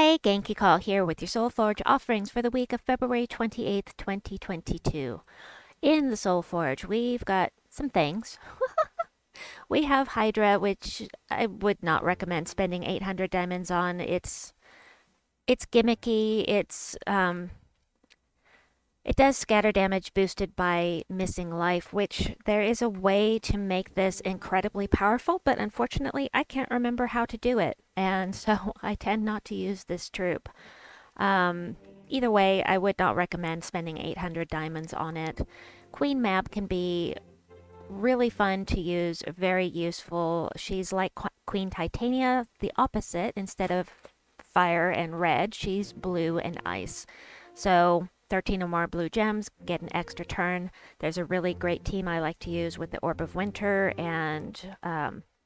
Hey, Genki Call here with your Soulforge offerings for the week of February 28th, 2022. In the Soulforge, we've got some things. We have Hydra, which I would not recommend spending 800 diamonds on. It's gimmicky. It does scatter damage boosted by missing life, which there is a way to make this incredibly powerful, but unfortunately I can't remember how to do it, and so I tend not to use this troop. Either way, I would not recommend spending 800 diamonds on it. Queen Mab can be really fun to use, very useful. She's like Queen Titania, the opposite. Instead of fire and red, she's blue and ice. So 13 or more blue gems, get an extra turn. There's a really great team I like to use with the Orb of Winter, and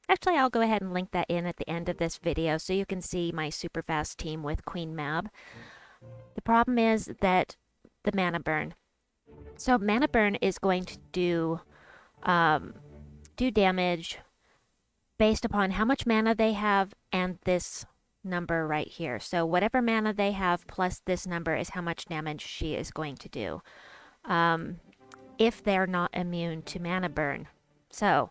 actually I'll go ahead and link that in at the end of this video so you can see my super fast team with Queen Mab. The problem is that the mana burn. So mana burn is going to do damage based upon how much mana they have and this number right here. So whatever mana they have plus this number is how much damage she is going to do if they're not immune to mana burn. So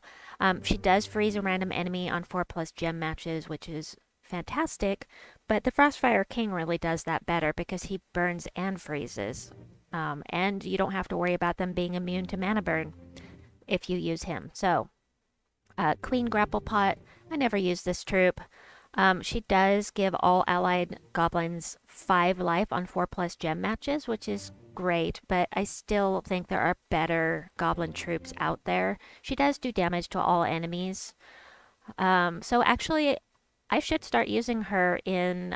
she does freeze a random enemy on 4+ gem matches, which is fantastic, but the Frostfire King really does that better because he burns and freezes, and you don't have to worry about them being immune to mana burn if you use him. So Queen Grapple Pot, I never use this troop. She does give all allied goblins 5 life on 4+ gem matches, which is great, but I still think there are better goblin troops out there. She does do damage to all enemies. So actually, I should start using her in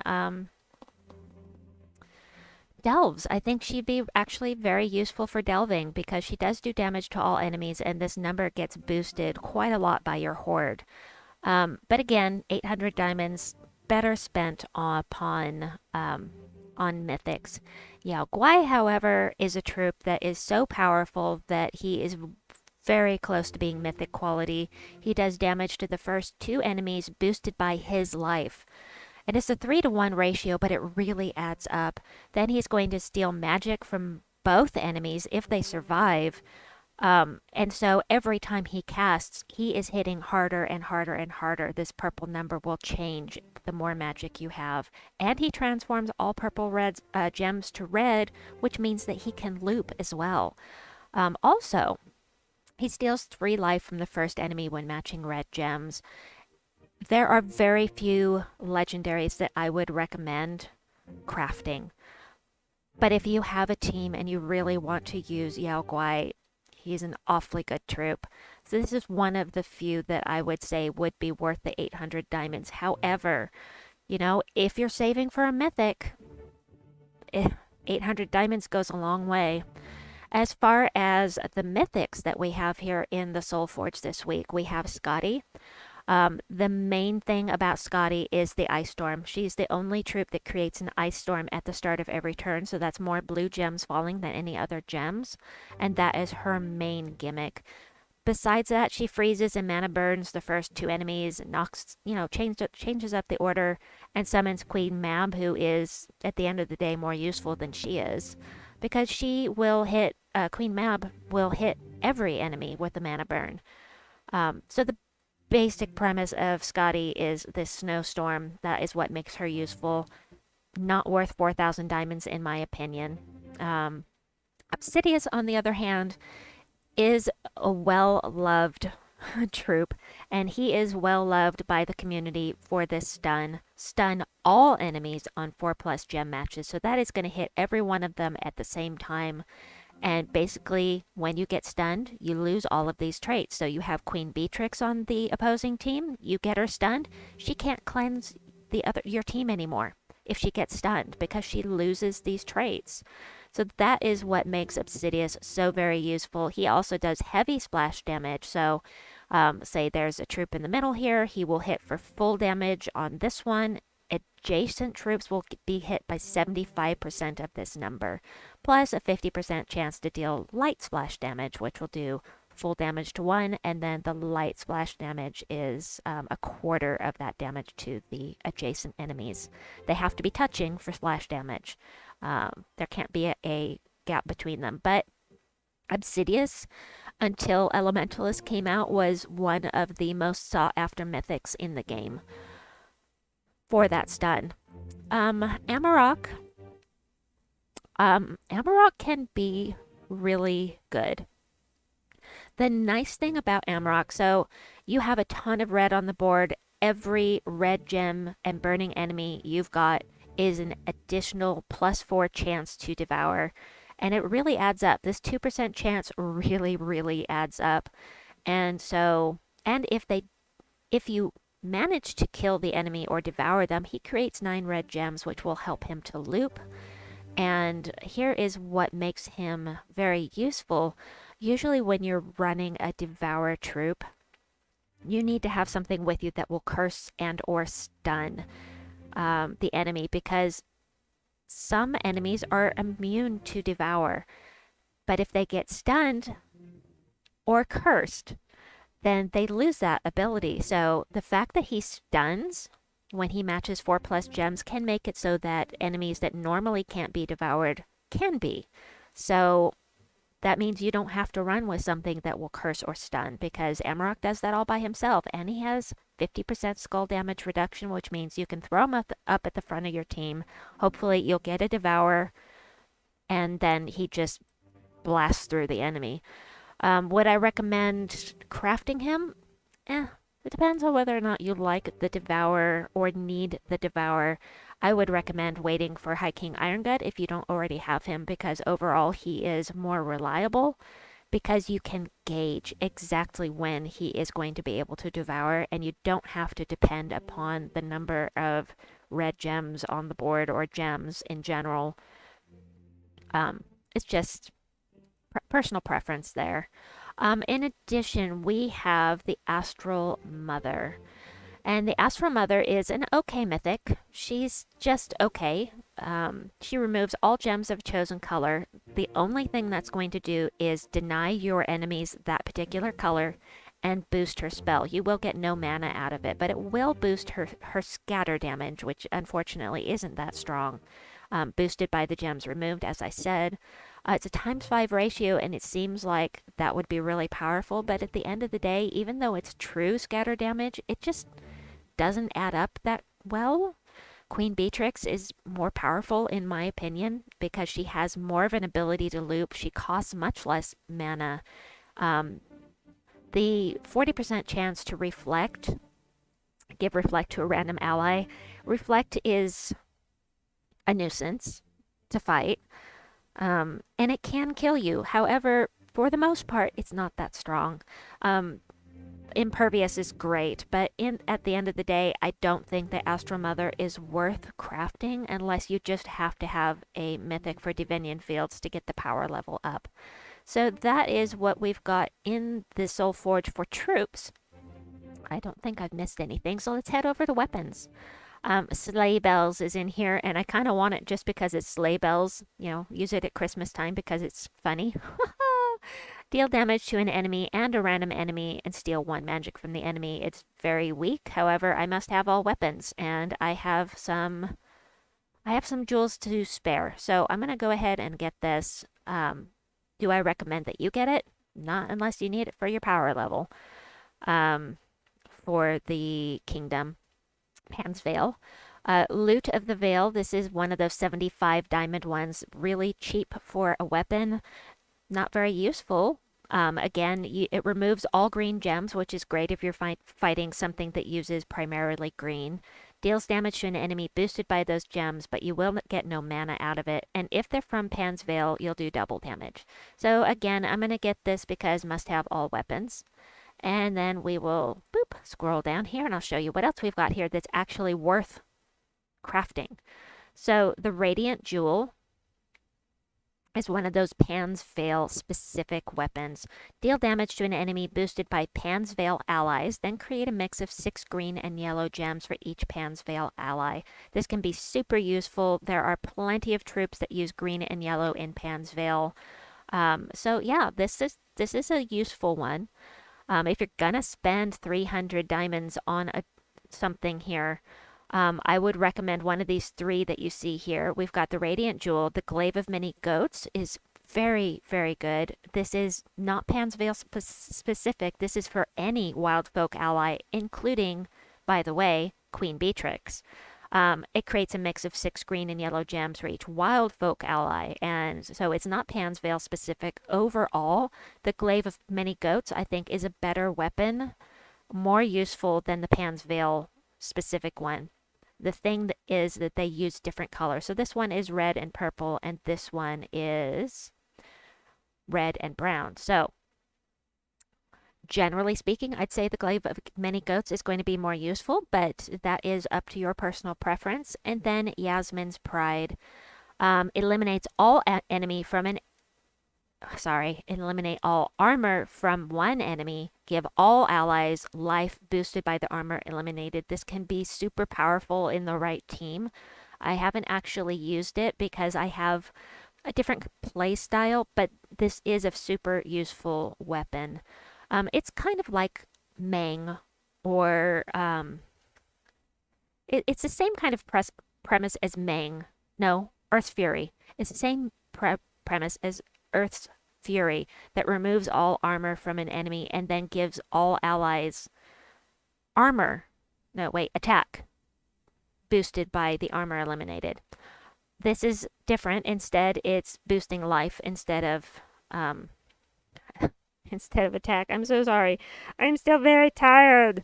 delves. I think she'd be actually very useful for delving because she does do damage to all enemies, and this number gets boosted quite a lot by your horde. But again, 800 diamonds better spent upon on mythics. Yao Guai, however, is a troop that is so powerful that he is very close to being mythic quality. He does damage to the first 2 enemies boosted by his life. And it's a 3-to-1 ratio, but it really adds up. Then he's going to steal magic from both enemies if they survive. And so every time he casts, he is hitting harder and harder and harder. This purple number will change the more magic you have. And he transforms all purple gems to red, which means that he can loop as well. Also, he steals 3 life from the first enemy when matching red gems. There are very few legendaries that I would recommend crafting. But if you have a team and you really want to use Yao Guai, he's an awfully good troop. So this is one of the few that I would say would be worth the 800 diamonds. However, you know, if you're saving for a mythic, 800 diamonds goes a long way. As far as the mythics that we have here in the Soulforge this week, we have Scotty. The main thing about Scotty is the Ice Storm. She's the only troop that creates an Ice Storm at the start of every turn, so that's more blue gems falling than any other gems, and that is her main gimmick. Besides that, she freezes and mana burns the first 2 enemies, knocks, changes up the order, and summons Queen Mab, who is, at the end of the day, more useful than she is, because she will hit, Queen Mab will hit every enemy with the mana burn. So the basic premise of Scotty is this snowstorm. That is what makes her useful. Not worth 4,000 diamonds in my opinion. Obsidius, on the other hand, is a well-loved troop, and he is well-loved by the community for this stun. Stun all enemies on 4+ gem matches, so that is going to hit every one of them at the same time. And basically, when you get stunned, you lose all of these traits. So you have Queen Beatrix on the opposing team. You get her stunned. She can't cleanse your team anymore if she gets stunned because she loses these traits. So that is what makes Obsidius so very useful. He also does heavy splash damage. So say there's a troop in the middle here. He will hit for full damage on this one. Adjacent troops will be hit by 75% of this number, plus a 50% chance to deal light splash damage, which will do full damage to one, and then the light splash damage is a quarter of that damage to the adjacent enemies. They have to be touching for splash damage. There can't be a gap between them. But Obsidius, until Elementalist came out, was one of the most sought after mythics in the game for that stun. Amarok. Amarok can be really good. The nice thing about Amarok, so you have a ton of red on the board. Every red gem and burning enemy you've got is an additional +4 chance to devour. And it really adds up. This 2% chance really, really adds up. And so, and if you manage to kill the enemy or devour them, he creates 9 red gems, which will help him to loop. And here is what makes him very useful. Usually when you're running a devour troop, you need to have something with you that will curse and or stun the enemy, because some enemies are immune to devour. But if they get stunned or cursed, then they lose that ability. So the fact that he stuns when he matches 4+ gems can make it so that enemies that normally can't be devoured can be. So that means you don't have to run with something that will curse or stun, because Amarok does that all by himself, and he has 50% skull damage reduction, which means you can throw him up at the front of your team. Hopefully you'll get a devour, and then he just blasts through the enemy. Would I recommend crafting him? It depends on whether or not you like the Devour or need the Devour. I would recommend waiting for High King Irongut if you don't already have him, because overall he is more reliable, because you can gauge exactly when he is going to be able to devour, and you don't have to depend upon the number of red gems on the board or gems in general. It's just personal preference there. In addition, we have the Astral Mother. And the Astral Mother is an okay mythic. She's just okay. She removes all gems of chosen color. The only thing that's going to do is deny your enemies that particular color and boost her spell. You will get no mana out of it, but it will boost her scatter damage, which unfortunately isn't that strong. Boosted by the gems removed, as I said. It's a ×5 ratio, and it seems like that would be really powerful, but at the end of the day, even though it's true scatter damage, it just doesn't add up that well. Queen Beatrix is more powerful, in my opinion, because she has more of an ability to loop. She costs much less mana. The 40% chance to give reflect to a random ally. Reflect is a nuisance to fight. And it can kill you. However, for the most part, it's not that strong. Impervious is great, but at the end of the day, I don't think that Astral Mother is worth crafting unless you just have to have a mythic for Divinian Fields to get the power level up. So that is what we've got in the Soulforge for troops. I don't think I've missed anything, so let's head over to weapons. Sleigh Bells is in here, and I kind of want it just because it's Sleigh Bells. You know, use it at Christmas time because it's funny. Deal damage to an enemy and a random enemy and steal 1 magic from the enemy. It's very weak. However, I must have all weapons, and I have some jewels to spare. So I'm going to go ahead and get this. Do I recommend that you get it? Not unless you need it for your power level. For the kingdom. Pan's Vale. Loot of the Vale. This is one of those 75 diamond ones. Really cheap for a weapon. Not very useful. Again, it removes all green gems, which is great if you're fighting something that uses primarily green. Deals damage to an enemy boosted by those gems, but you will get no mana out of it. And if they're from Pan's Vale, you'll do double damage. So again, I'm going to get this because must have all weapons. And then we will, scroll down here, and I'll show you what else we've got here that's actually worth crafting. So the Radiant Jewel is one of those Pan's Vale specific weapons. Deal damage to an enemy boosted by Pan's Vale allies, then create a mix of 6 green and yellow gems for each Pan's Vale ally. This can be super useful. There are plenty of troops that use green and yellow in Pan's Vale. So yeah, this is a useful one. If you're gonna spend 300 diamonds on something here, I would recommend one of these three that you see here. We've got the Radiant Jewel. The Glaive of Many Goats is very, very good. This is not Pan's Veil specific. This is for any wild folk ally, including, by the way, Queen Beatrix. It creates a mix of 6 green and yellow gems for each wild folk ally, and so it's not Pan's Veil specific. Overall, the Glaive of Many Goats, I think, is a better weapon, more useful than the Pan's Veil specific one. The thing is that they use different colors. So this one is red and purple, and this one is red and brown. So generally speaking, I'd say the Glaive of Many Goats is going to be more useful, but that is up to your personal preference. And then Yasmin's Pride eliminates all enemy from an eliminate all armor from one enemy, give all allies life boosted by the armor eliminated. This can be super powerful in the right team. I haven't actually used it because I have a different play style, but this is a super useful weapon. It's kind of like Mang, or it's the same kind of premise as Mang. No, Earth's Fury. It's the same premise as Earth's Fury that removes all armor from an enemy and then gives all allies armor. No, wait, attack boosted by the armor eliminated. This is different. Instead, it's boosting life instead of instead of attack. I'm so sorry. I'm still very tired.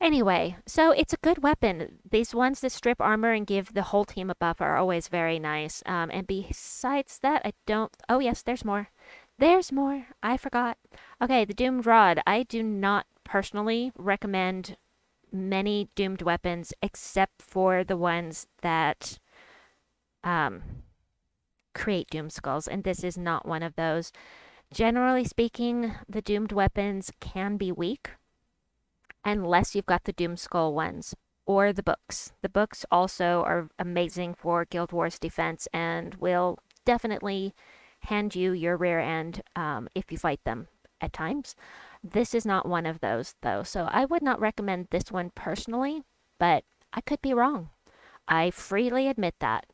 Anyway, so it's a good weapon. These ones that strip armor and give the whole team a buff are always very nice. And besides that, I don't... Oh, yes, there's more. There's more. I forgot. Okay, the Doomed Rod. I do not personally recommend many doomed weapons except for the ones that create doom skulls, and this is not one of those. Generally speaking, the doomed weapons can be weak unless you've got the Doom Skull ones or the books. The books also are amazing for Guild Wars defense and will definitely hand you your rear end if you fight them at times. This is not one of those, though, so I would not recommend this one personally, but I could be wrong. I freely admit that.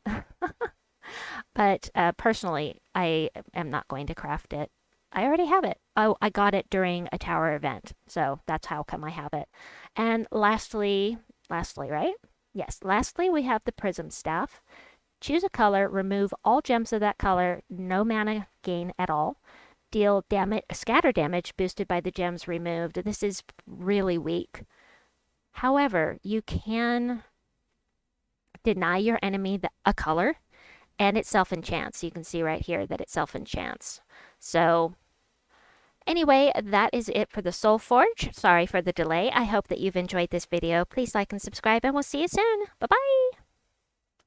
But personally, I am not going to craft it. I already have it. Oh, I got it during a tower event, so that's how come I have it. And lastly, right? Yes, lastly, we have the Prism Staff. Choose a color, remove all gems of that color, no mana gain at all. Deal scatter damage boosted by the gems removed. This is really weak. However, you can deny your enemy a color, and it self-enchants. You can see right here that it self-enchants. So anyway, that is it for the Soulforge. Sorry for the delay. I hope that you've enjoyed this video. Please like and subscribe, and we'll see you soon. Bye-bye!